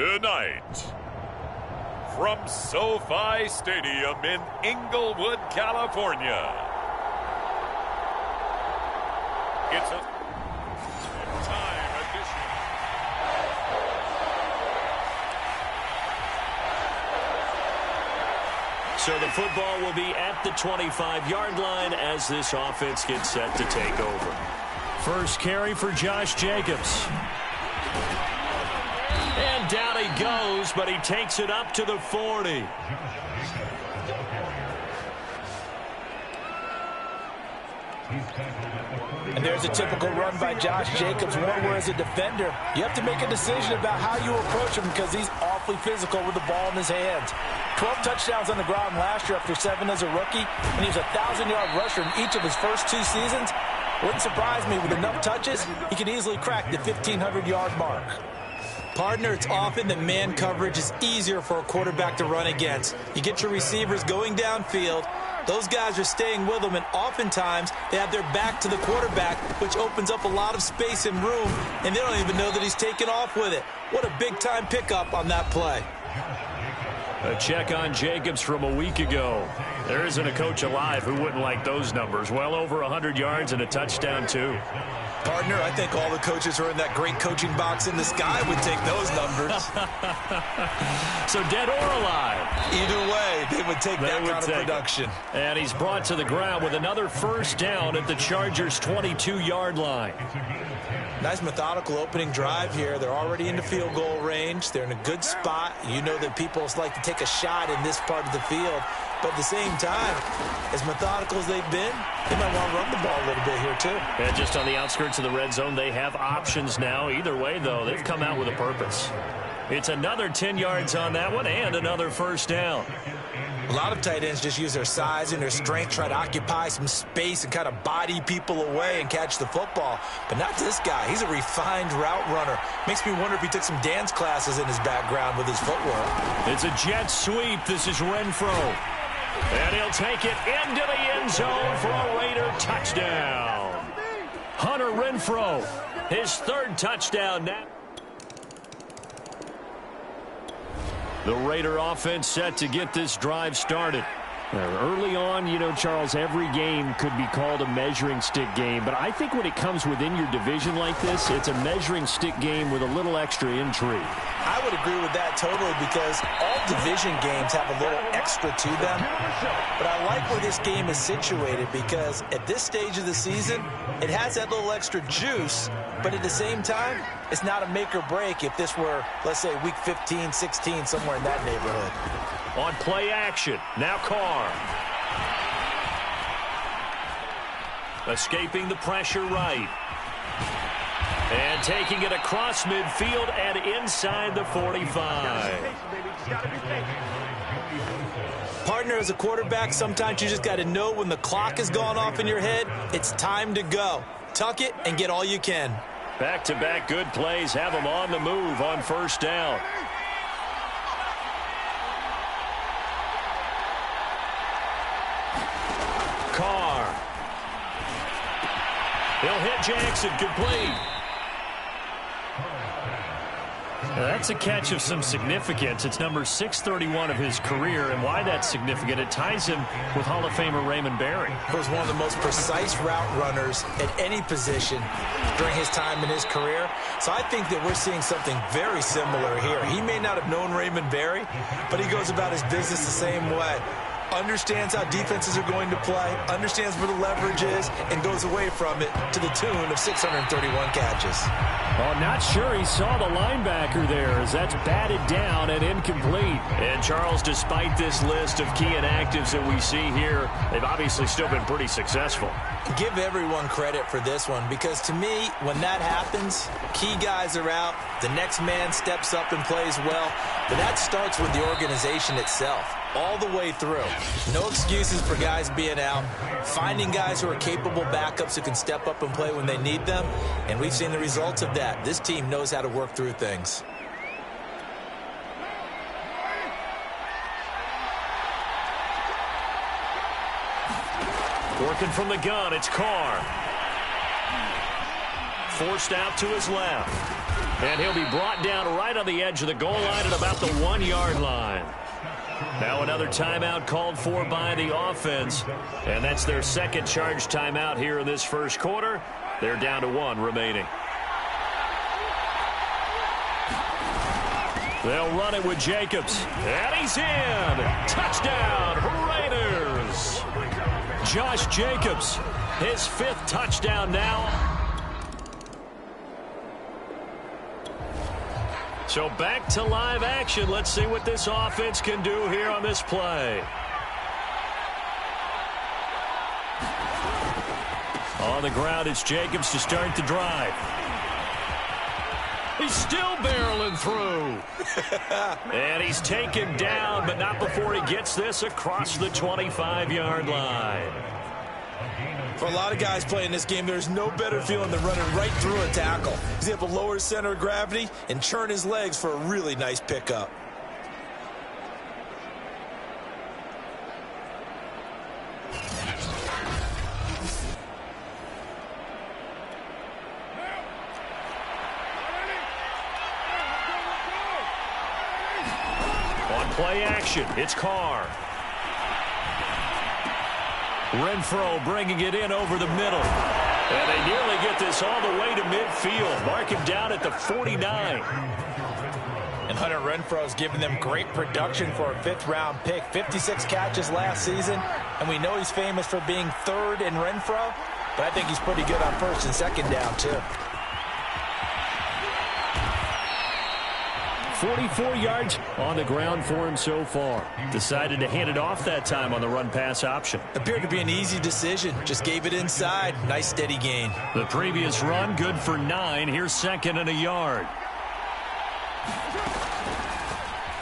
Tonight, from SoFi Stadium in Inglewood, California, it's a time edition. So the football will be at the 25-yard line as this offense gets set to take over. First carry for Josh Jacobs. And down he goes, but he takes it up to the 40. And there's a typical run by Josh Jacobs, one where as a defender, you have to make a decision about how you approach him because he's awfully physical with the ball in his hands. 12 touchdowns on the ground last year after 7 as a rookie, and he was a 1,000-yard rusher in each of his first 2 seasons. Wouldn't surprise me, with enough touches, he could easily crack the 1,500-yard mark. Partner, it's often that man coverage is easier for a quarterback to run against. You get your receivers going downfield. Those guys are staying with them, and oftentimes they have their back to the quarterback, which opens up a lot of space and room, and they don't even know that he's taken off with it. What a big-time pickup on that play. A check on Jacobs from a week ago. There isn't a coach alive who wouldn't like those numbers. Well over 100 yards and a touchdown, too. Partner, I think all the coaches who are in that great coaching box in the sky would take those numbers. So dead or alive? Either way, they would take that kind of production. And he's brought to the ground with another first down at the Chargers' 22-yard line. Nice methodical opening drive here. They're already in the field goal range. They're in a good spot. You know that people like to take a shot in this part of the field. But at the same time, as methodical as they've been, they might want to run the ball a little bit here, too. And just on the outskirts of the red zone, they have options now. Either way, though, they've come out with a purpose. It's another 10 yards on that one and another first down. A lot of tight ends just use their size and their strength, try to occupy some space and kind of body people away and catch the football. But not this guy. He's a refined route runner. Makes me wonder if he took some dance classes in his background with his footwork. It's a jet sweep. This is Renfro. And he'll take it into the end zone for a Raider touchdown. Hunter Renfro, his 3rd touchdown now. The Raider offense set to get this drive started. Early on, you know, Charles, every game could be called a measuring stick game. But I think when it comes within your division like this, it's a measuring stick game with a little extra intrigue. I would agree with that totally because all division games have a little extra to them. But I like where this game is situated because at this stage of the season, it has that little extra juice. But at the same time, it's not a make or break if this were, let's say, week 15, 16, somewhere in that neighborhood. On play action, now Carr. Escaping the pressure right. And taking it across midfield and inside the 45. Partner, as a quarterback, sometimes you just got to know when the clock has gone off in your head, it's time to go. Tuck it and get all you can. Back-to-back good plays have them on the move on first down. Carr. He'll hit Jackson, complete. Now that's a catch of some significance. It's number 631 of his career, and why that's significant, it ties him with Hall of Famer Raymond Berry. He was one of the most precise route runners at any position during his time in his career. So I think that we're seeing something very similar here. He may not have known Raymond Berry, but he goes about his business the same way. Understands how defenses are going to play, understands where the leverage is, and goes away from it to the tune of 631 catches. Well, not sure he saw the linebacker there as that's batted down and incomplete. And Charles, despite this list of key inactives that we see here, they've obviously still been pretty successful. Give everyone credit for this one because to me, when that happens, key guys are out, the next man steps up and plays well, but that starts with the organization itself. All the way through. No excuses for guys being out. Finding guys who are capable backups who can step up and play when they need them. And we've seen the results of that. This team knows how to work through things. Working from the gun, it's Carr. forced out to his left. And he'll be brought down right on the edge of the goal line at about the 1-yard line. Now another timeout called for by the offense. And that's their second charge timeout here in this first quarter. They're down to 1 remaining. They'll run it with Jacobs. And he's in. Touchdown, Raiders. Josh Jacobs, his 5th touchdown now. So back to live action. Let's see what this offense can do here on this play. On the ground, it's Jacobs to start the drive. He's still barreling through. And he's taken down, but not before he gets this across the 25-yard line. For a lot of guys playing this game, there's no better feeling than running right through a tackle. He's able to lower his center of gravity and churn his legs for a really nice pickup. On play action, it's Carr. Renfro bringing it in over the middle. And they nearly get this all the way to midfield. Mark him down at the 49. And Hunter Renfro's giving them great production for a 5th-round pick. 56 catches last season. And we know he's famous for being 3rd in Renfro. But I think he's pretty good on 1st and 2nd down, too. 44 yards on the ground for him so far. Decided to hand it off that time on the run-pass option. Appeared to be an easy decision. Just gave it inside. Nice steady gain. The previous run good for 9. Here's 2nd and a yard.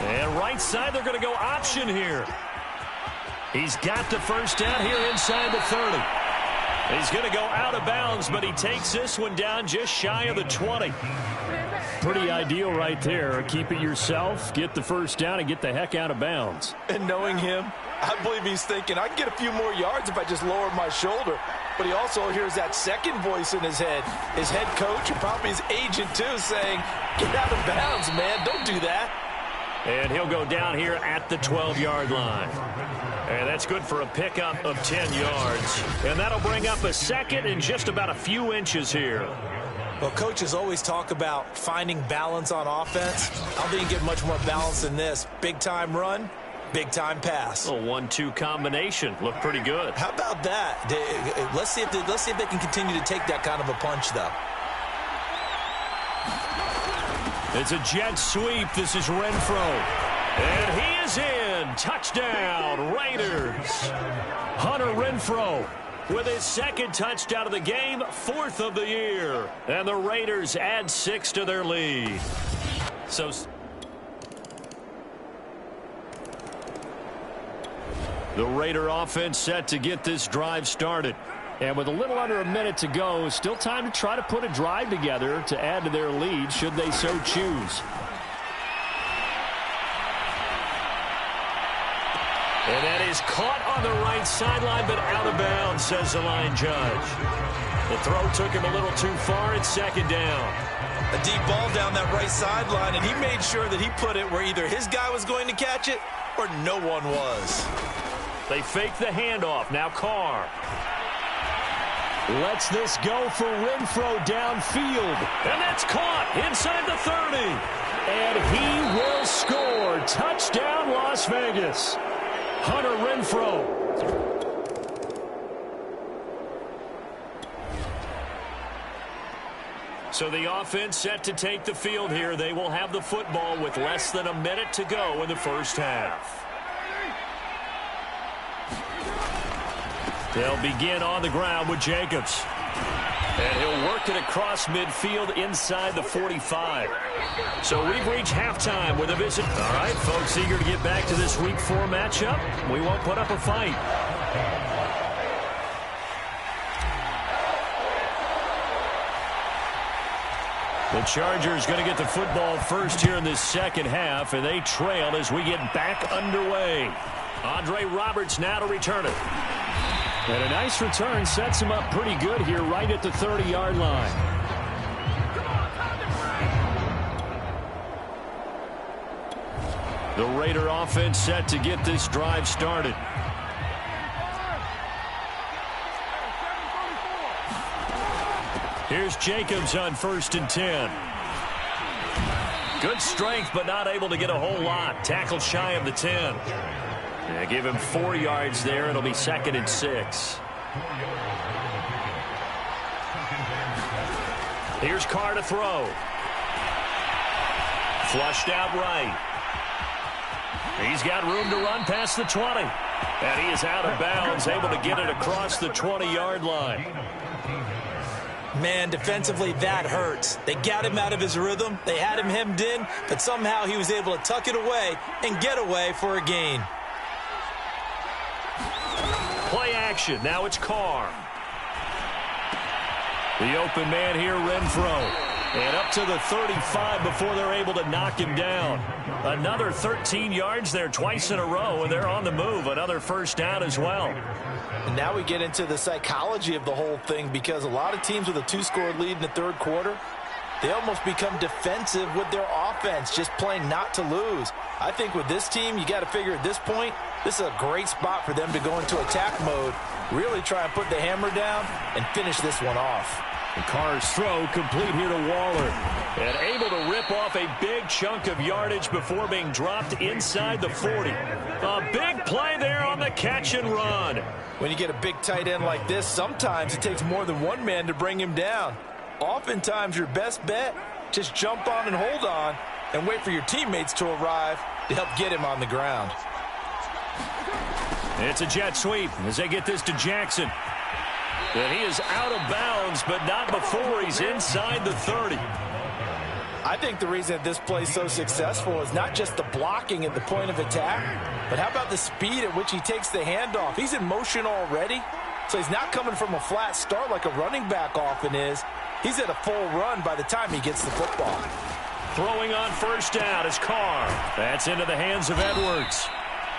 And right side, they're going to go option here. He's got the first down here inside the 30. He's going to go out of bounds, but he takes this one down just shy of the 20. Pretty ideal right there. Keep it yourself, get the first down, and get the heck out of bounds. And knowing him, I believe he's thinking, I can get a few more yards if I just lower my shoulder. But he also hears that second voice in his head. His head coach and probably his agent, too, saying, get out of bounds, man. Don't do that. And he'll go down here at the 12-yard line. And that's good for a pickup of 10 yards. And that'll bring up a 2nd and just about a few inches here. Well, coaches always talk about finding balance on offense. I don't think you get much more balance than this. Big-time run, big-time pass. A 1-2 combination. Looked pretty good. How about that? Let's see if they can continue to take that kind of a punch, though. It's a jet sweep. This is Renfro. And he is in. Touchdown, Raiders. Hunter Renfro with his 2nd touchdown of the game, 4th of the year. And the Raiders add 6 to their lead. So the Raider offense set to get this drive started. And with a little under a minute to go, still time to try to put a drive together to add to their lead should they so choose. And that is caught on the right sideline, but out of bounds, says the line judge. The throw took him a little too far. It's 2nd down. A deep ball down that right sideline, and he made sure that he put it where either his guy was going to catch it or no one was. They fake the handoff. Now Carr. Lets this go for Renfro downfield. And that's caught inside the 30. And he will score. Touchdown, Las Vegas. Hunter Renfro. So the offense set to take the field here. They will have the football with less than a minute to go in the first half. They'll begin on the ground with Jacobs. And he'll work it across midfield inside the 45. So we've reached halftime with a visit. All right, folks, eager to get back to this Week 4 matchup. We won't put up a fight. The Chargers going to get the football first here in this second half, and they trail as we get back underway. Andre Roberts now to return it. And a nice return sets him up pretty good here right at the 30-yard line. The Raider offense set to get this drive started. Here's Jacobs on 1st and 10. Good strength, but not able to get a whole lot. Tackled shy of the 10. Yeah, give him 4 yards there. It'll be 2nd and 6. Here's Carr to throw. Flushed out right. He's got room to run past the 20. And he is out of bounds, able to get it across the 20-yard line. Man, defensively, that hurts. They got him out of his rhythm. They had him hemmed in, but somehow he was able to tuck it away and get away for a gain. Play action. Now it's Carr. The open man here, Renfro. And up to the 35 before they're able to knock him down. Another 13 yards there twice in a row, and they're on the move. Another first down as well. And now we get into the psychology of the whole thing, because a lot of teams with a 2-score lead in the third quarter, they almost become defensive with their offense, just playing not to lose. I think with this team, you got to figure at this point, this is a great spot for them to go into attack mode, really try and put the hammer down and finish this one off. The Carr's throw complete here to Waller. And able to rip off a big chunk of yardage before being dropped inside the 40. A big play there on the catch and run. When you get a big tight end like this, sometimes it takes more than one man to bring him down. Oftentimes, your best bet, just jump on and hold on and wait for your teammates to arrive to help get him on the ground. It's a jet sweep as they get this to Jackson. And he is out of bounds, but not before he's inside the 30. I think the reason that this play is so successful is not just the blocking at the point of attack, but how about the speed at which he takes the handoff? He's in motion already, so he's not coming from a flat start like a running back often is. He's at a full run by the time he gets the football. Throwing on first down is Carr. That's into the hands of Edwards.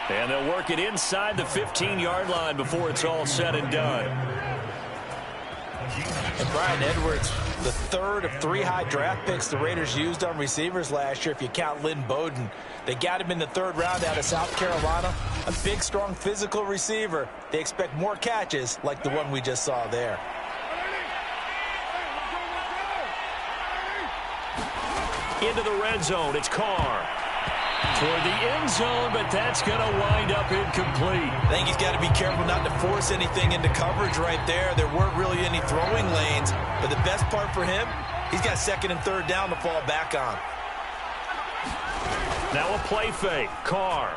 And they'll work it inside the 15-yard line before it's all said and done. And Brian Edwards, the third of 3 high draft picks the Raiders used on receivers last year, if you count Lynn Bowden. They got him in the 3rd round out of South Carolina. A big, strong, physical receiver. They expect more catches like the one we just saw there. Into the red zone, it's Carr. Toward the end zone, but that's going to wind up incomplete. I think he's got to be careful not to force anything into coverage right there. There weren't really any throwing lanes, but the best part for him, he's got 2nd and 3rd down to fall back on. Now a play fake, Carr.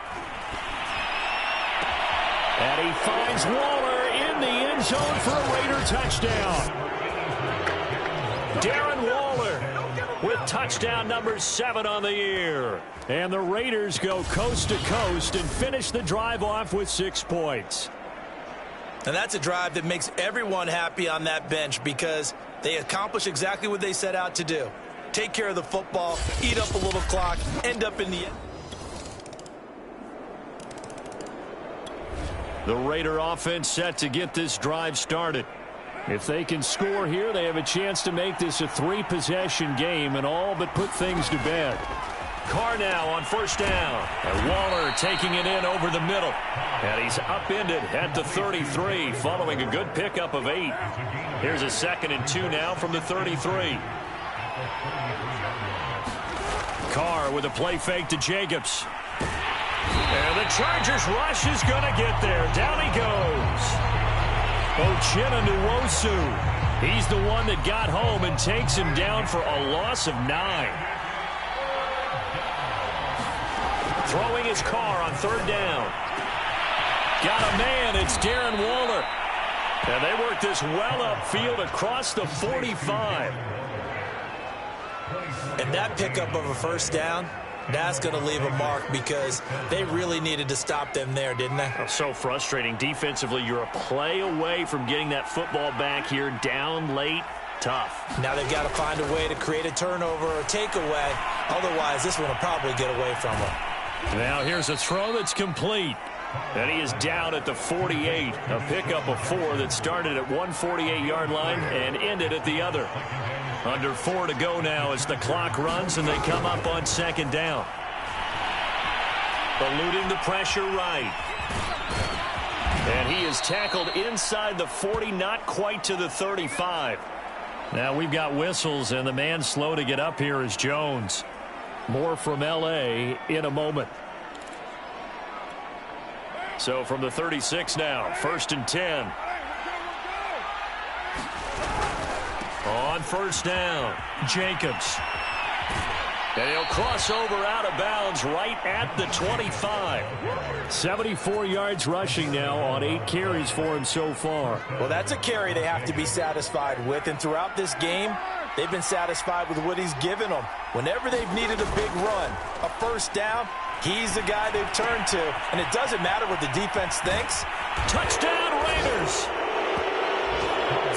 And he finds Waller in the end zone for a Raider touchdown. Darren Waller with touchdown number 7 on the year. And the Raiders go coast to coast and finish the drive off with 6 points. And that's a drive that makes everyone happy on that bench, because they accomplish exactly what they set out to do. Take care of the football, eat up a little clock, end up in the end. The Raider offense set to get this drive started. If they can score here, they have a chance to make this a 3-possession game and all but put things to bed. Carr now on first down. And Waller taking it in over the middle. And he's upended at the 33 following a good pickup of 8. Here's a 2nd and 2 now from the 33. Carr with a play fake to Jacobs. And the Chargers rush is going to get there. Down he goes. Uchenna Nwosu. He's the one that got home and takes him down for a loss of 9. Throwing his Carr on 3rd down. Got a man. It's Darren Waller. And they work this well upfield across the 45. And that pickup of a first down, that's going to leave a mark, because they really needed to stop them there, didn't they? Oh, so frustrating. Defensively, you're a play away from getting that football back here, down late. Tough. Now they've got to find a way to create a turnover or takeaway. Otherwise, this one will probably get away from them. Now here's a throw that's complete. And he is down at the 48. A pickup of 4 that started at one 48-yard line and ended at the other. Under 4 to go now as the clock runs and they come up on 2nd down. Eluding the pressure right. And he is tackled inside the 40, not quite to the 35. Now we've got whistles, and the man slow to get up here is Jones. More from L.A. in a moment. So from the 36 now, 1st and 10. On 1st down, Jacobs. And he'll cross over out of bounds right at the 25. 74 yards rushing now on 8 carries for him so far. Well, that's a carry they have to be satisfied with. And throughout this game, they've been satisfied with what he's given them. Whenever they've needed a big run, a 1st down, he's the guy they've turned to. And it doesn't matter what the defense thinks. Touchdown, Raiders!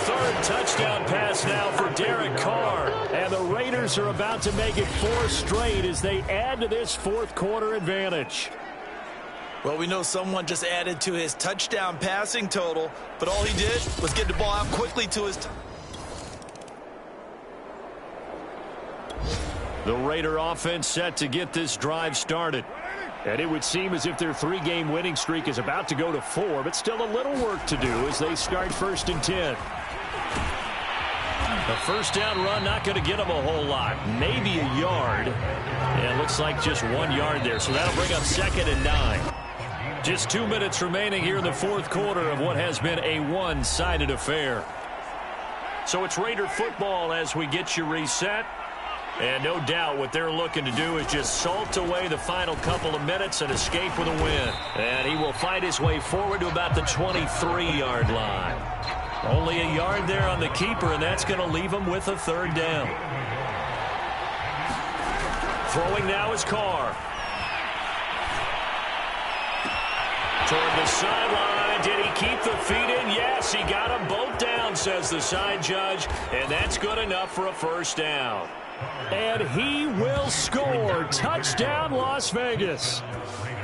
3rd touchdown pass now for Derek Carr. And the Raiders are about to make it 4 straight as they add to this 4th quarter advantage. Well, we know someone just added to his touchdown passing total, but all he did was get the ball out quickly to his... The Raider offense set to get this drive started. And it would seem as if their 3-game winning streak is about to go to 4, but still a little work to do as they start 1st and 10. The 1st down run not going to get him a whole lot. Maybe a yard. And it looks like just 1 yard there. So that'll bring up 2nd and 9. Just 2 minutes remaining here in the 4th quarter of what has been a one-sided affair. So it's Raider football as we get you reset. And no doubt what they're looking to do is just salt away the final couple of minutes and escape with a win. And he will fight his way forward to about the 23-yard line. Only a yard there on the keeper, and that's going to leave him with a 3rd down. Throwing now is Carr. Toward the sideline. Did he keep the feet in? Yes, he got them both down, says the side judge. And that's good enough for a 1st down. And he will score. Touchdown, Las Vegas.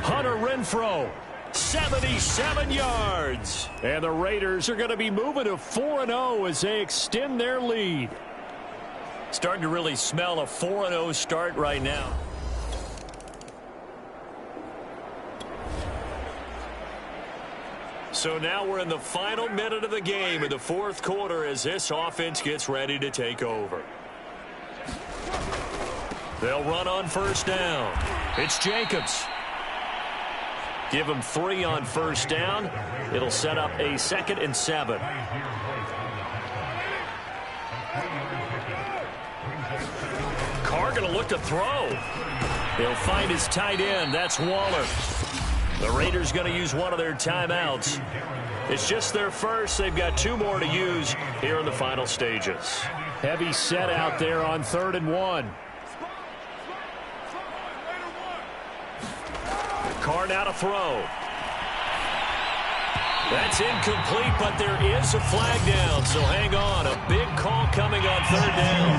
Hunter Renfrow, 77 yards. And the Raiders are going to be moving to 4-0 as they extend their lead. Starting to really smell a 4-0 start right now. So now we're in the final minute of the game in the 4th quarter as this offense gets ready to take over. They'll run on 1st down. It's Jacobs. Give him 3 on 1st down. It'll set up a 2nd and 7. Carr going to look to throw. He'll find his tight end. That's Waller. The Raiders going to use one of their timeouts. It's just their first. They've got 2 more to use here in the final stages. Heavy set out there on 3rd and 1. Carr now to throw. That's incomplete, but there is a flag down, so hang on. A big call coming on 3rd down.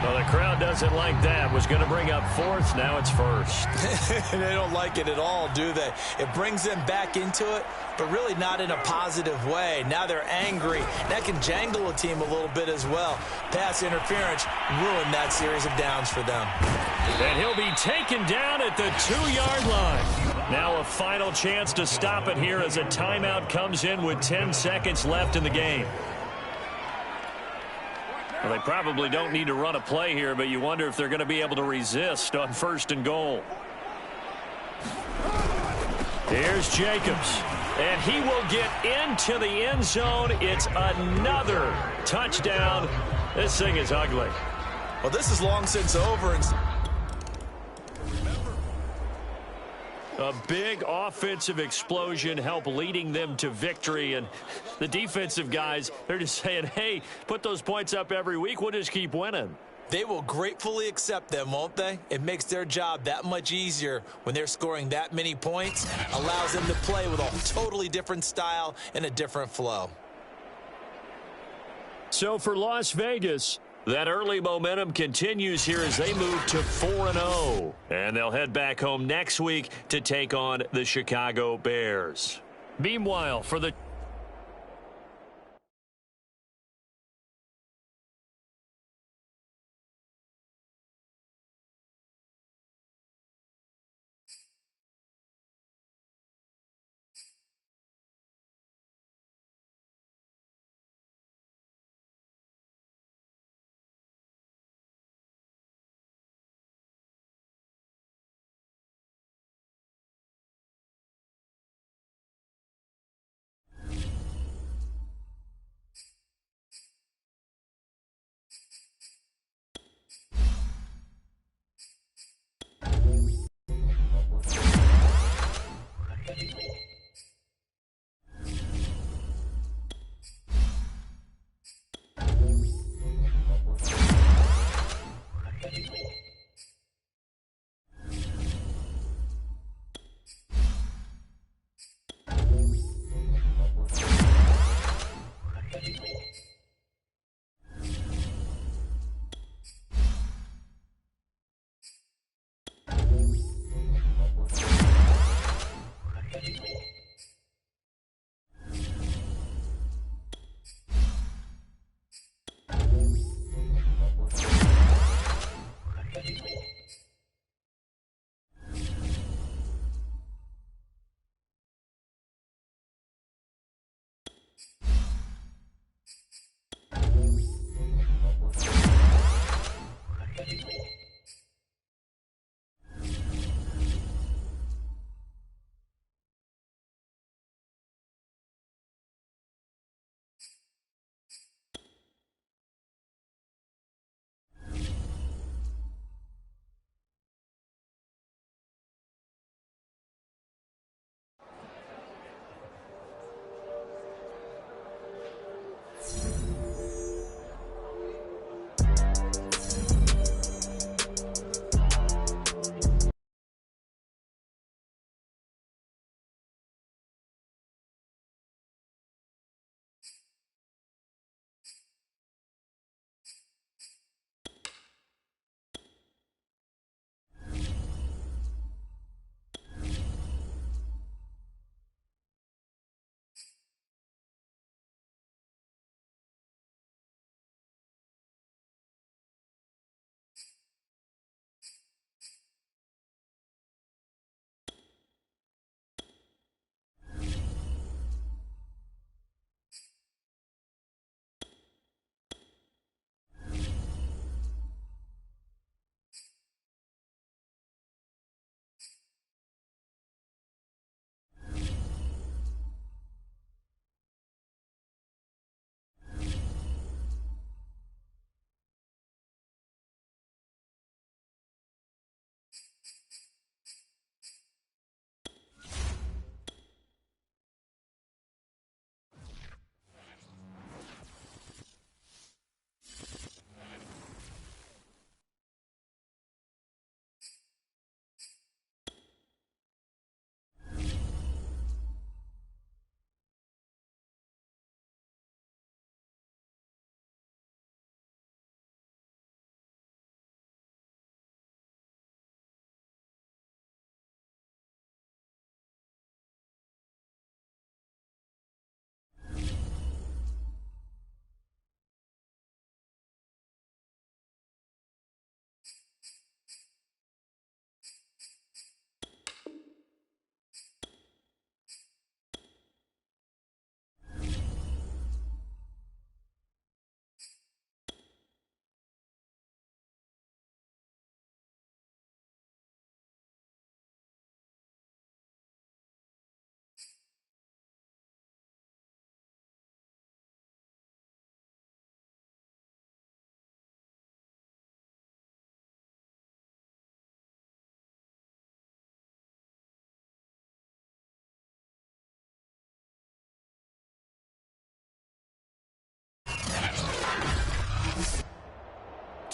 Well, the crowd doesn't like that. Was going to bring up 4th. Now it's 1st. They don't like it at all, do they? It brings them back into it, but really not in a positive way. Now they're angry. That can jangle a team a little bit as well. Pass interference ruined that series of downs for them. And he'll be taken down at the 2-yard line. Now a final chance to stop it here as a timeout comes in with 10 seconds left in the game. Well, they probably don't need to run a play here, but you wonder if they're going to be able to resist on 1st and goal. Here's Jacobs, and he will get into the end zone. It's another touchdown. This thing is ugly. Well, this is long since over. A big offensive explosion helped leading them to victory, and the defensive guys, they're just saying, hey, put those points up every week. We'll just keep winning. They will gratefully accept them, won't they? It makes their job that much easier when they're scoring that many points. Allows them to play with a totally different style and a different flow. So for Las Vegas, that early momentum continues here as they move to 4-0. And they'll head back home next week to take on the Chicago Bears. Meanwhile, for the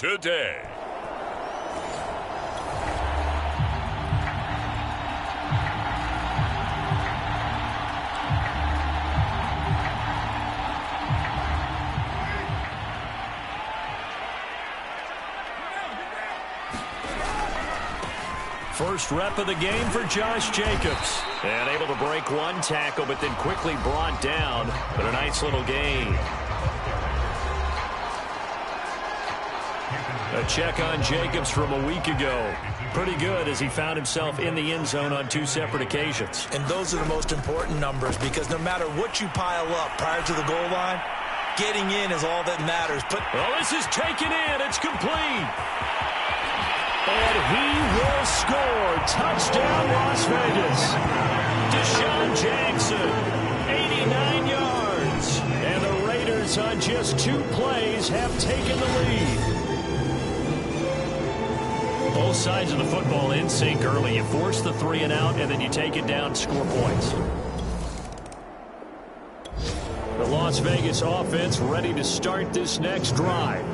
today. First rep of the game for Josh Jacobs. And able to break one tackle, but then quickly brought down. But a nice little gain. A check on Jacobs from a week ago. Pretty good as he found himself in the end zone on 2 separate occasions. And those are the most important numbers because no matter what you pile up prior to the goal line, getting in is all that matters. But well, this is taken in. It's complete. And he will score. Touchdown, Las Vegas. Deshaun Jackson, 89 yards. And the Raiders on just 2 plays have taken the lead. Both sides of the football in sync early. You force the 3 and out, and then you take it down, score points. The Las Vegas offense ready to start this next drive.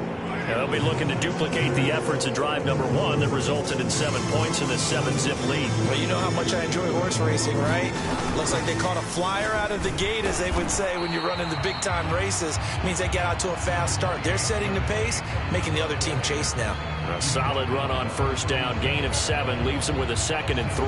They'll be looking to duplicate the efforts of drive number 1 that resulted in 7 points in the 7-zip lead. Well, you know how much I enjoy horse racing, right? Looks like they caught a flyer out of the gate, as they would say when you're running the big-time races. It means they get out to a fast start. They're setting the pace, making the other team chase now. A solid run on first down. Gain of 7 leaves them with a 2nd and 3.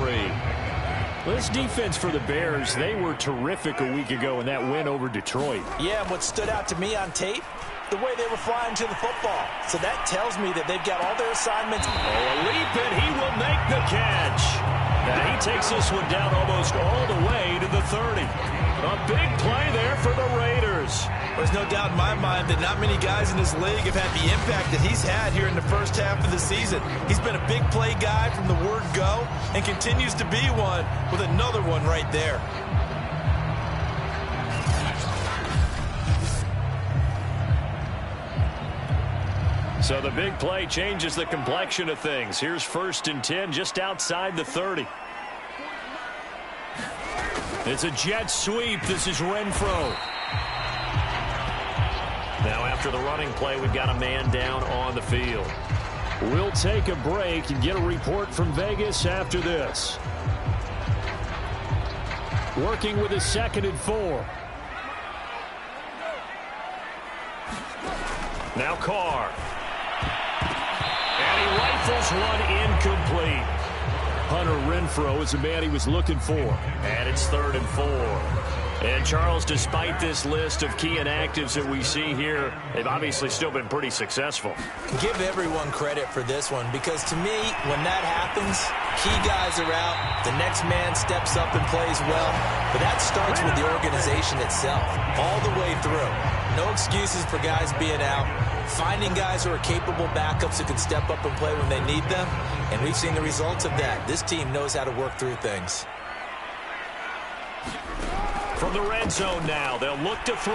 Well, this defense for the Bears, they were terrific a week ago in that win over Detroit. Yeah, what stood out to me on tape, the way they were flying to the football. So that tells me that they've got all their assignments. Oh, a leap, and he will make the catch. Now he takes this one down almost all the way to the 30. A big play there for the Raiders. There's no doubt in my mind that not many guys in this league have had the impact that he's had here in the first half of the season. He's been a big play guy from the word go and continues to be one with another one right there. So the big play changes the complexion of things. Here's 1st and 10 just outside the 30. It's a jet sweep. This is Renfro. Now after the running play, we've got a man down on the field. We'll take a break and get a report from Vegas after this. Working with a 2nd and 4. Now Carr. And he rifles one incomplete. Hunter Renfro is the man he was looking for. And it's 3rd and 4. And Charles, despite this list of key inactives that we see here, they've obviously still been pretty successful. Give everyone credit for this one because to me, when that happens, key guys are out, the next man steps up and plays well, but that starts with the organization itself, all the way through. No excuses for guys being out, finding guys who are capable backups who can step up and play when they need them, and we've seen the results of that. This team knows how to work through things. From the red zone now, they'll look to throw.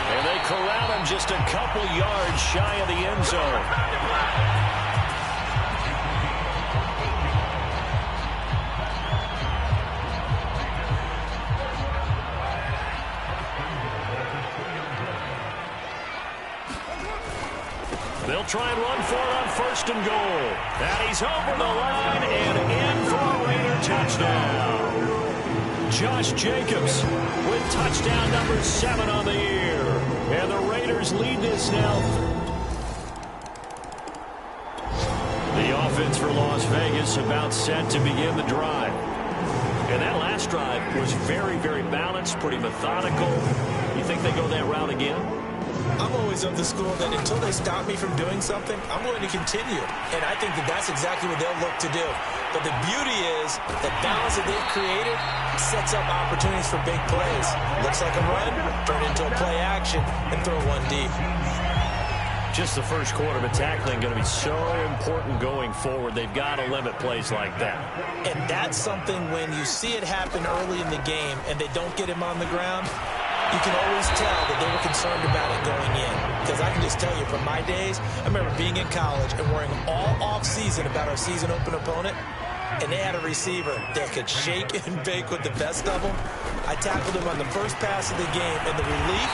And they corral him just a couple yards shy of the end zone. They'll try and run for it on 1st and goal. And he's over the line and in for a Raider touchdown. Josh Jacobs with touchdown number 7 on the year. And the Raiders lead this now. The offense for Las Vegas about set to begin the drive. And that last drive was very, very balanced, pretty methodical. You think they go that route again? I'm always of the school that until they stop me from doing something, I'm going to continue. And I think that that's exactly what they'll look to do. But the beauty is the balance that they've created sets up opportunities for big plays. Looks like a run, turn into a play action, and throw one deep. Just the first quarter, but tackling going to be so important going forward. They've got to limit plays like that. And that's something when you see it happen early in the game and they don't get him on the ground, you can always tell that they were concerned about it going in. Because I can just tell you from my days, I remember being in college and worrying all off-season about our season open opponent, and they had a receiver that could shake and bake with the best of them. I tackled him on the first pass of the game, and the relief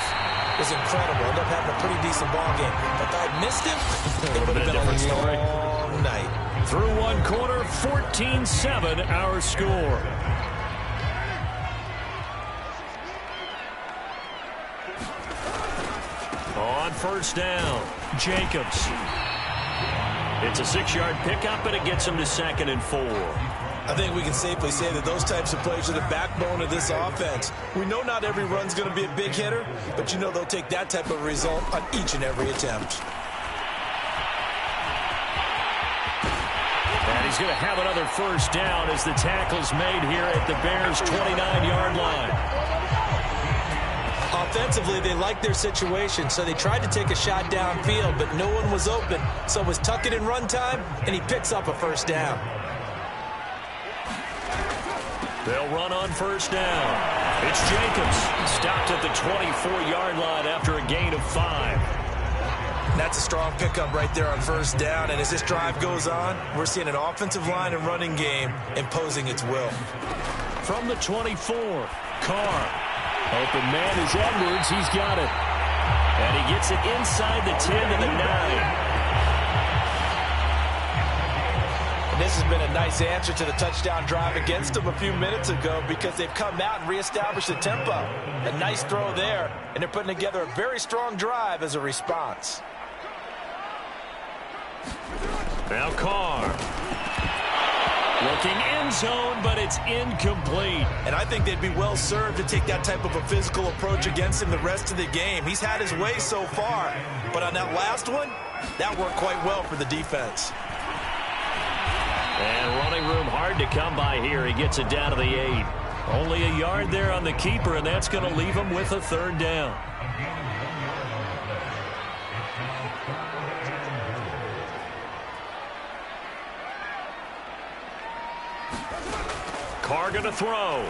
was incredible. Ended up having a pretty decent ball game. But if I had missed him, it would have been a different story. long night. Through one quarter, 14-7 our score. On first down, Jacobs. It's a 6-yard pickup, and it gets him to 2nd and 4. I think we can safely say that those types of plays are the backbone of this offense. We know not every run's going to be a big hitter, but you know they'll take that type of result on each and every attempt. And he's going to have another first down as the tackle's made here at the Bears' 29-yard line. Offensively, they liked their situation, so they tried to take a shot downfield, but no one was open. So it was tuck it in run time, and he picks up a first down. They'll run on first down. It's Jacobs, stopped at the 24-yard line after a gain of 5. That's a strong pickup right there on first down, and as this drive goes on, we're seeing an offensive line and running game imposing its will. From the 24, Carr. Open man is Edwards. He's got it. And he gets it inside the 10 to the 9. And this has been a nice answer to the touchdown drive against them a few minutes ago because they've come out and reestablished the tempo. A nice throw there, and they're putting together a very strong drive as a response. Now Carr. Looking end zone, but it's incomplete. And I think they'd be well served to take that type of a physical approach against him the rest of the game. He's had his way so far, but on that last one, that worked quite well for the defense. And running room hard to come by here. He gets it down to the 8. Only a yard there on the keeper, and that's going to leave him with a third down. Carr going to throw.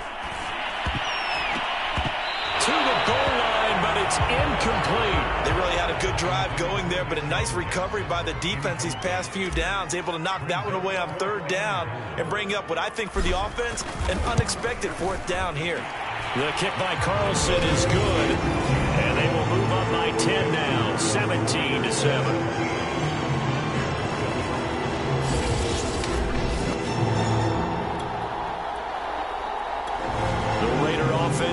To the goal line, but it's incomplete. They really had a good drive going there, but a nice recovery by the defense these past few downs, able to knock that one away on third down and bring up what I think for the offense, an unexpected fourth down here. The kick by Carlson is good, and they will move up by 10 now, 17-7.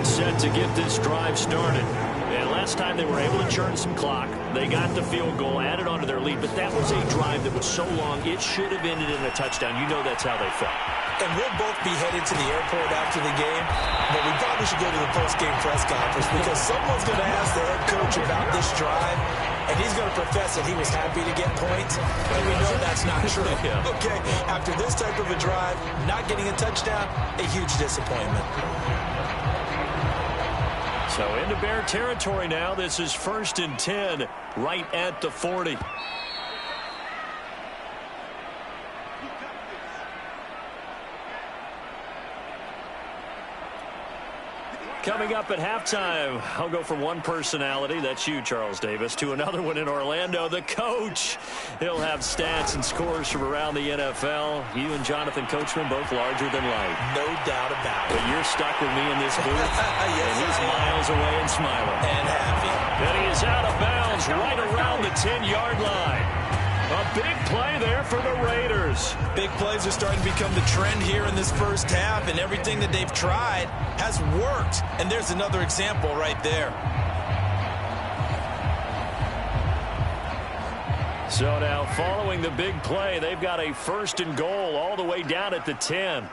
Set to get this drive started. And last time they were able to churn some clock. They got the field goal, added onto their lead, but that was a drive that was so long it should have ended in a touchdown. You know that's how they felt. And we'll both be headed to the airport after the game, but we probably should go to the post-game press conference because someone's going to ask the head coach about this drive, and he's going to profess that he was happy to get points, and we know that's not true. Yeah. Okay, after this type of a drive, not getting a touchdown, a huge disappointment. So into Bear territory now. This is 1st and 10 right at the 40. Coming up at halftime, I'll go from one personality, that's you, Charles Davis, to another one in Orlando, the coach. He'll have stats and scores from around the NFL. You and Jonathan Coachman, both larger than life. No doubt about it. But you're stuck with me in this booth, Yes, and he's miles away and smiling. And happy. And he is out of bounds right around the 10-yard line. A big play there for the Raiders. Big plays are starting to become the trend here in this first half, and everything that they've tried has worked. And there's another example right there. So now following the big play, they've got a 1st and goal all the way down at the 10.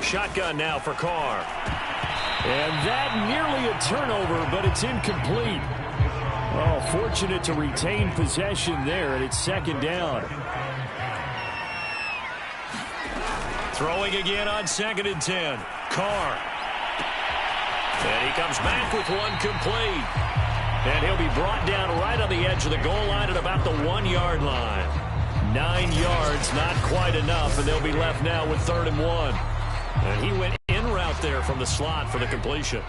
Shotgun now for Carr. And that nearly a turnover, but it's incomplete. Oh, fortunate to retain possession there, and it's 2nd down. Throwing again on 2nd and 10. Carr. And he comes back with one complete. And he'll be brought down right on the edge of the goal line at about the 1-yard line. 9 yards, not quite enough, and they'll be left now with 3rd and 1. And he went in route there from the slot for the completion.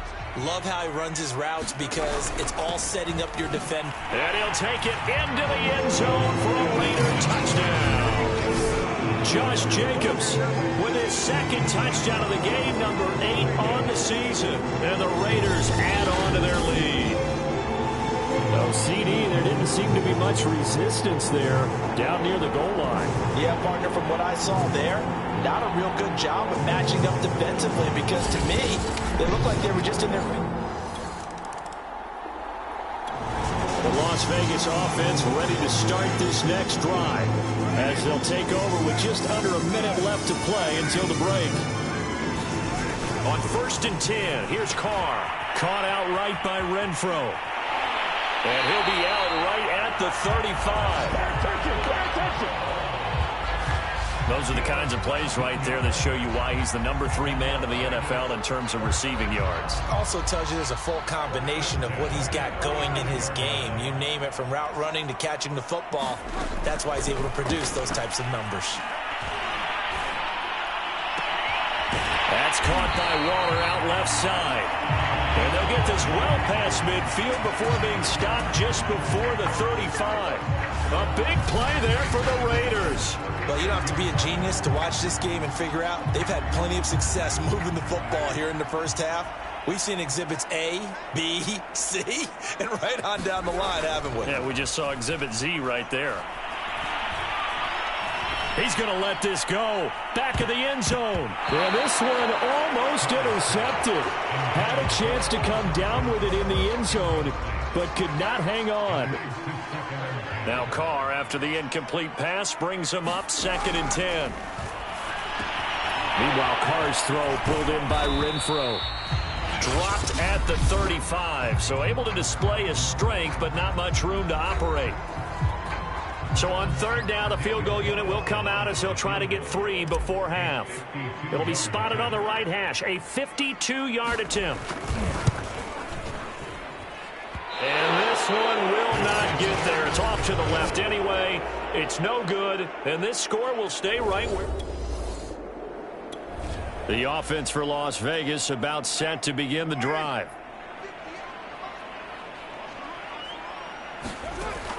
Love how he runs his routes because it's all setting up your defense. And he'll take it into the end zone for a Raider touchdown. Josh Jacobs with his 2nd touchdown of the game, number 8 on the season. And the Raiders add on to their lead. No CD, there didn't seem to be much resistance there down near the goal line. Yeah, partner, from what I saw there, not a real good job of matching up defensively because to me, they looked like they were just in their... The Las Vegas offense ready to start this next drive as they'll take over with just under a minute left to play until the break. On 1st and 10, here's Carr. Caught out right by Renfro. And he'll be out right at the 35. Those are the kinds of plays right there that show you why he's the number 3 man in the NFL in terms of receiving yards. Also tells you there's a full combination of what he's got going in his game. You name it, from route running to catching the football. That's why he's able to produce those types of numbers. That's caught by Waller out left side. And they'll get this well past midfield before being stopped just before the 35. A big play there for the Raiders. Well, you don't have to be a genius to watch this game and figure out they've had plenty of success moving the football here in the first half. We've seen exhibits A, B, C, and right on down the line, haven't we? Yeah, we just saw exhibit Z right there. He's going to let this go. Back of the end zone. And this one almost intercepted. Had a chance to come down with it in the end zone, but could not hang on. Now Carr, after the incomplete pass, brings him up 2nd and 10. Meanwhile, Carr's throw pulled in by Renfro. Dropped at the 35, so able to display his strength, but not much room to operate. So on 3rd down, the field goal unit will come out as he'll try to get 3 before half. It'll be spotted on the right hash, a 52-yard attempt. And this one will not get there. It's off to the left anyway. It's no good, and this score will stay right where... The offense for Las Vegas about set to begin the drive.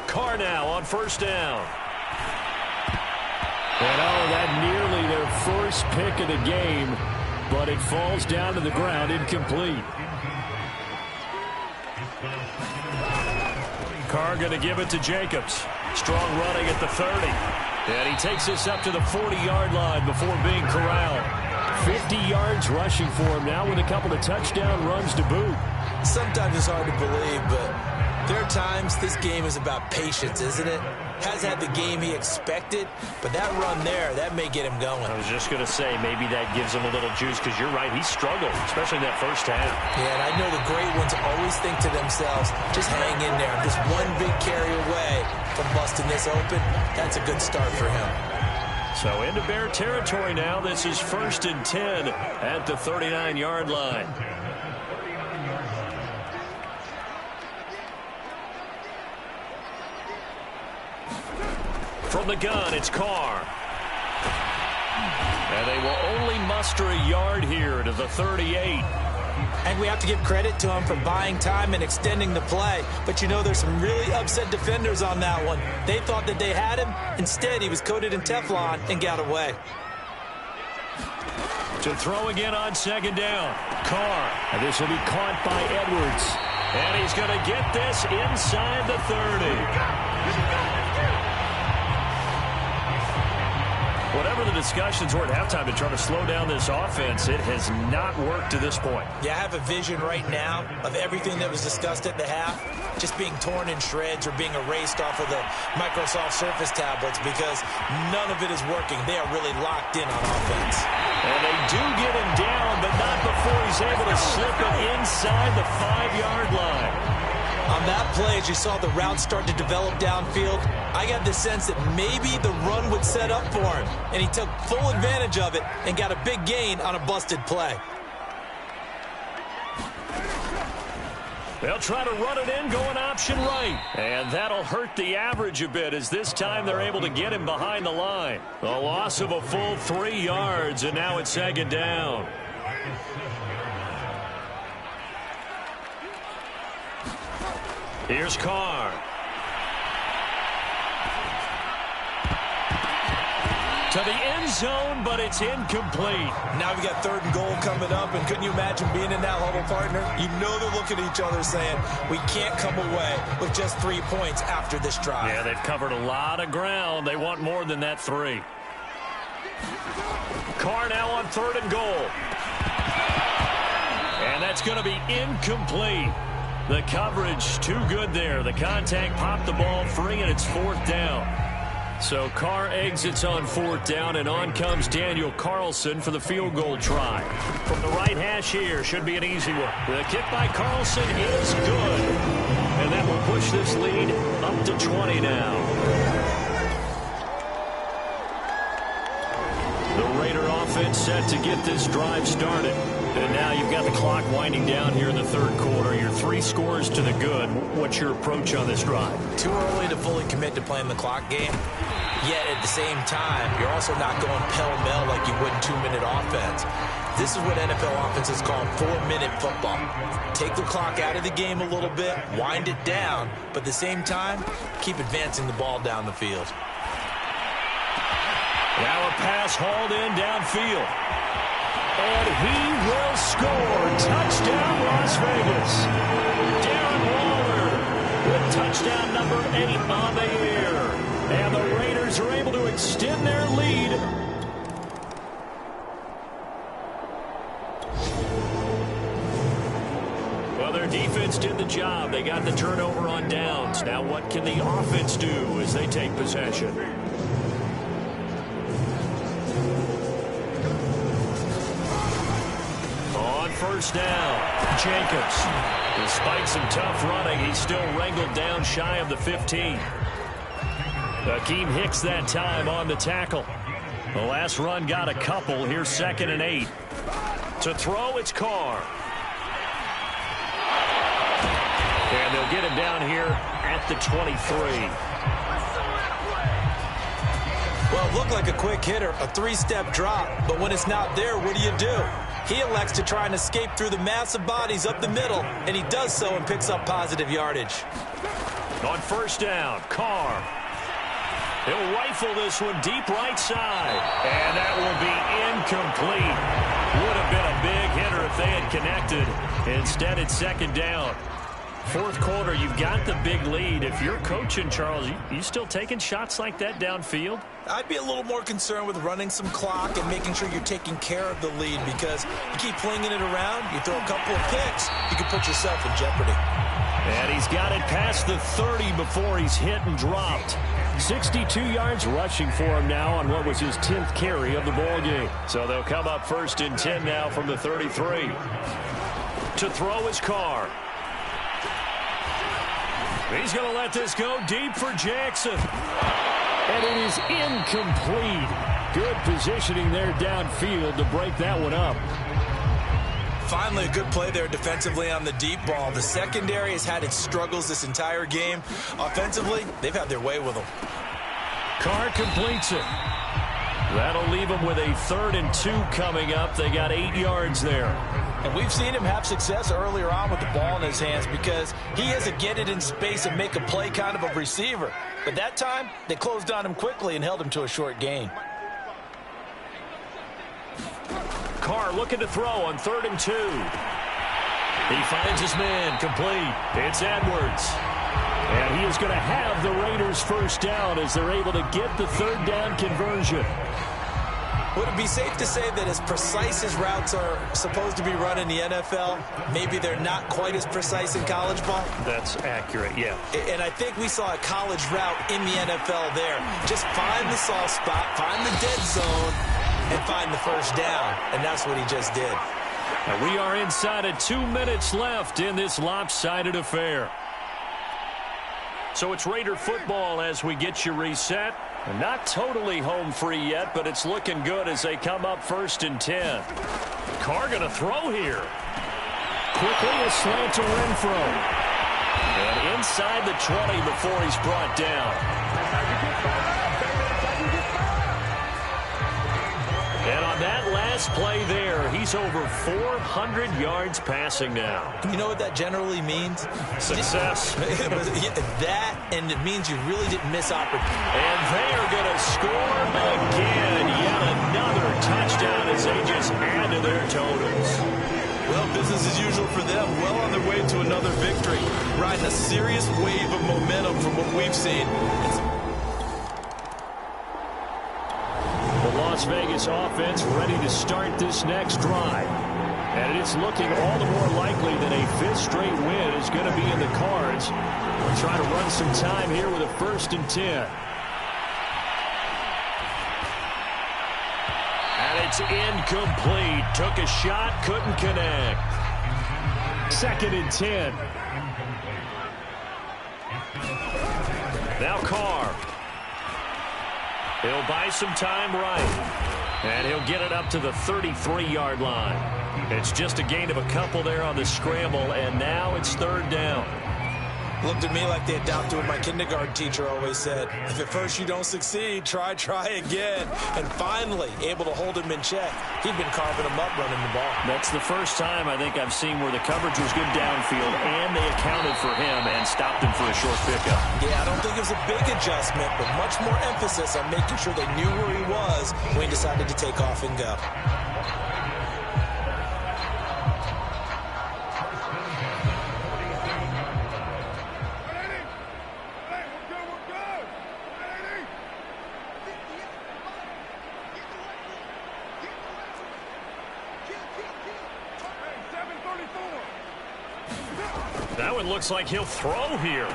Carr now on 1st down. And that nearly their first pick of the game, but it falls down to the ground incomplete. Carr going to give it to Jacobs. Strong running at the 30. And he takes this up to the 40-yard line before being corralled. 50 yards rushing for him now with a couple of touchdown runs to boot. Sometimes it's hard to believe, but there are times this game is about patience, isn't it? Has had the game he expected, but that run there, that may get him going. I was just going to say, maybe that gives him a little juice, because you're right, he struggled, especially in that first half. Yeah, and I know the great ones always think to themselves, just hang in there. Just one big carry away from busting this open. That's a good start for him. So into Bear territory now. This is 1st and 10 at the 39-yard line. From the gun, it's Carr. And they will only muster a yard here to the 38. And we have to give credit to him for buying time and extending the play. But you know, there's some really upset defenders on that one. They thought that they had him. Instead, he was coated in Teflon and got away. To throw again on 2nd down. Carr. And this will be caught by Edwards. And he's going to get this inside the 30. Whatever the discussions were at halftime to try to slow down this offense, it has not worked to this point. Yeah, I have a vision right now of everything that was discussed at the half just being torn in shreds or being erased off of the Microsoft Surface tablets because none of it is working. They are really locked in on offense. And they do get him down, but not before he's able to slip it inside the 5-yard line. On that play, as you saw the route start to develop downfield, I got the sense that maybe the run would set up for him. And he took full advantage of it and got a big gain on a busted play. They'll try to run it in, going option right. And that'll hurt the average a bit as this time they're able to get him behind the line. A loss of a full 3 yards, and now it's 2nd down. Here's Carr. To the end zone, but it's incomplete. Now we got 3rd and goal coming up, and couldn't you imagine being in that huddle, partner? You know they're looking at each other saying, we can't come away with just 3 points after this drive. Yeah, they've covered a lot of ground. They want more than that 3. Carr now on 3rd and goal. And that's going to be incomplete. The coverage too good there. The contact popped the ball free, and it's 4th down. So Carr exits on 4th down, and on comes Daniel Carlson for the field goal try. From the right hash here, should be an easy one. The kick by Carlson is good. And that will push this lead up to 20 now. The Raider offense set to get this drive started. And now you've got the clock winding down here in the 3rd quarter. Your 3 scores to the good. What's your approach on this drive? Too early to fully commit to playing the clock game. Yet at the same time, you're also not going pell-mell like you would in 2-minute offense. This is what NFL offenses call 4-minute football. Take the clock out of the game a little bit, wind it down, but at the same time, keep advancing the ball down the field. Now a pass hauled in downfield. And he will score. Touchdown, Las Vegas. Darren Waller with touchdown number 8 on the year. And the Raiders are able to extend their lead. Well, their defense did the job. They got the turnover on downs. Now what can the offense do as they take possession? On 1st down, Jacobs. Despite some tough running, he's still wrangled down shy of the 15. Akeem Hicks that time on the tackle. The last run got a couple. Here's 2nd and 8. To throw, it's Carr. And they'll get him down here at the 23. Well, it looked like a quick hitter, a 3-step drop, but when it's not there, what do? He elects to try and escape through the massive bodies up the middle, and he does so and picks up positive yardage. On 1st down, Carr. He'll rifle this one deep right side, and that will be incomplete. Would have been a big hitter if they had connected. Instead, it's 2nd down. 4th quarter, you've got the big lead. If you're coaching, Charles, you still taking shots like that downfield? I'd be a little more concerned with running some clock and making sure you're taking care of the lead, because you keep flinging it around, you throw a couple of picks, you can put yourself in jeopardy. And he's got it past the 30 before he's hit and dropped. 62 yards rushing for him now on what was his 10th carry of the ball game. So they'll come up 1st and 10 now from the 33. To throw is Carr. He's going to let this go deep for Jackson. And it is incomplete. Good positioning there downfield to break that one up. Finally, a good play there defensively on the deep ball. The secondary has had its struggles this entire game. Offensively, they've had their way with them. Carr completes it. That'll leave them with a 3rd and 2 coming up. They got 8 yards there. And we've seen him have success earlier on with the ball in his hands because he has a get it in space and make a play kind of a receiver. But that time, they closed on him quickly and held him to a short gain. Carr looking to throw on 3rd and 2. He finds his man complete. It's Edwards. And he is going to have the Raiders 1st down as they're able to get the 3rd down conversion. Would it be safe to say that as precise as routes are supposed to be run in the NFL, maybe they're not quite as precise in college ball? That's accurate, yeah. And I think we saw a college route in the NFL there. Just find the soft spot, find the dead zone, and find the 1st down. And that's what he just did. And we are inside of 2 minutes left in this lopsided affair. So it's Raider football as we get you reset. Not totally home free yet, but it's looking good as they come up 1st and 10. Carr going to throw here. Quickly a slant to Renfro. And inside the 20 before he's brought down. And on that last last play there. He's over 400 yards passing now. You know what that generally means? Success. That, and it means you really didn't miss opportunity. And they are going to score again. Yet another touchdown as they just add to their totals. Well, business as usual for them. Well on their way to another victory. Riding a serious wave of momentum from what we've seen. The Las Vegas offense ready to start this next drive. And it's looking all the more likely that a fifth straight win is going to be in the cards. We'll try to run some time here with a 1st and 10. And it's incomplete. Took a shot, couldn't connect. 2nd and 10. Now Carr. He'll buy some time right. And he'll get it up to the 33-yard line. It's just a gain of a couple there on the scramble, and now it's 3rd down. Looked at me like they adopted what my kindergarten teacher always said. If at first you don't succeed, try again. And finally, able to hold him in check. He'd been carving him up running the ball. That's the first time I think I've seen where the coverage was good downfield, and they accounted for him and stopped him for a short pickup. Yeah, I don't think it was a big adjustment, but much more emphasis on making sure they knew where he was when he decided to take off and go. That one looks like he'll throw here.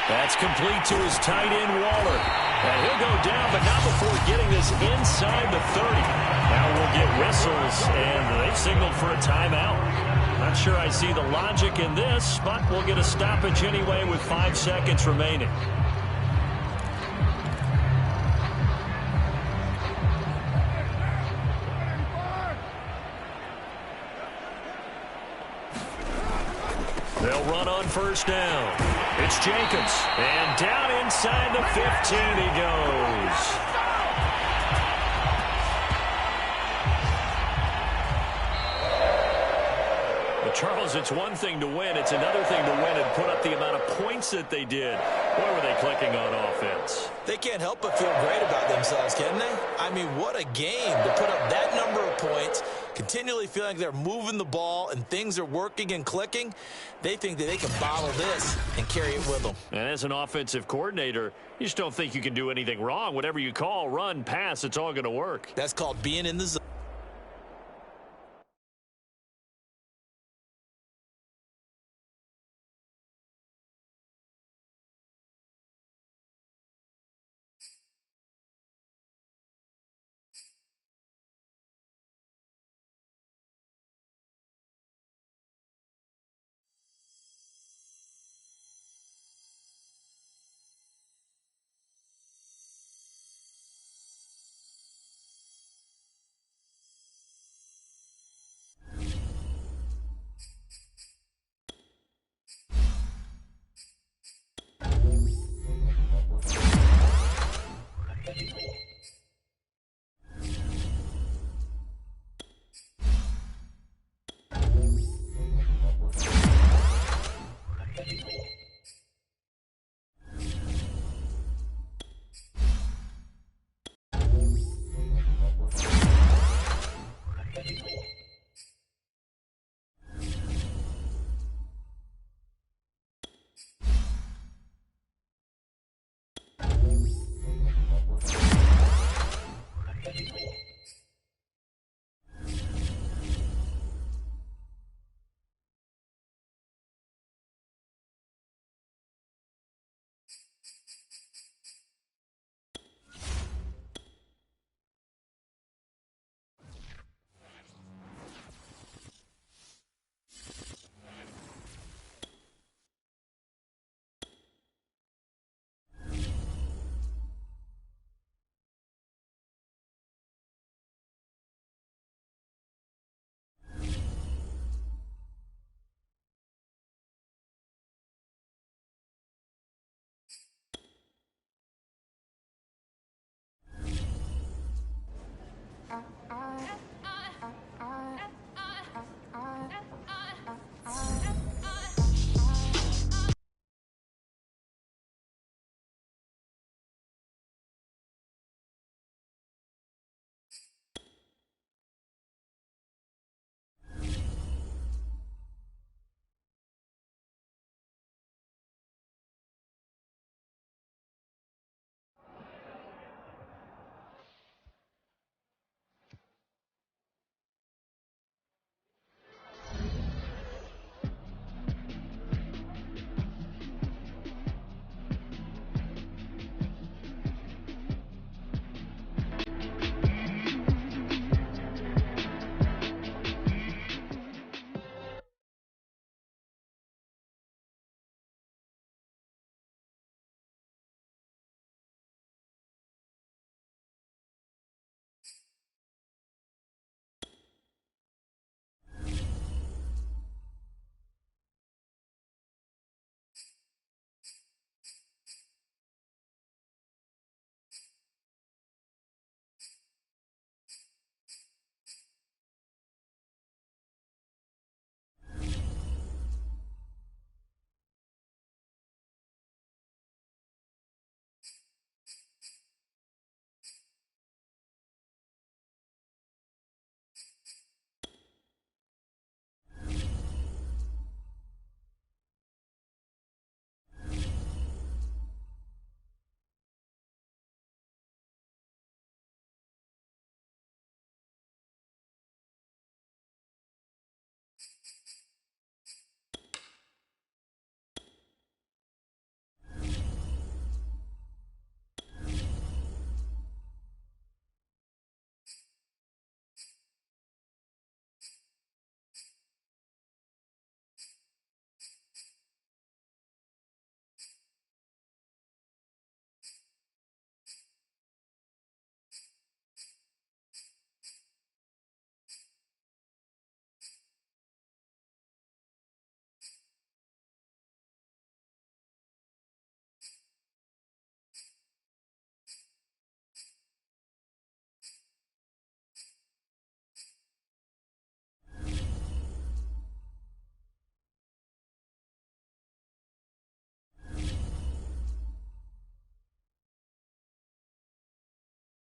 That's complete to his tight end, Waller. And he'll go down, but not before getting this inside the 30. Now we'll get whistles, and they've signaled for a timeout. Not sure I see the logic in this, but we'll get a stoppage anyway with 5 seconds remaining. They'll run on 1st down. It's Jacobs. And down inside the 15 he goes. But Charles, it's one thing to win. It's another thing to win and put up the amount of points that they did. Boy, were they clicking on offense. They can't help but feel great about themselves, can they? I mean, what a game to put up that number of points, continually feeling like they're moving the ball and things are working and clicking. They think that they can bottle this and carry it with them. And as an offensive coordinator, you just don't think you can do anything wrong. Whatever you call, run, pass, it's all going to work. That's called being in the zone.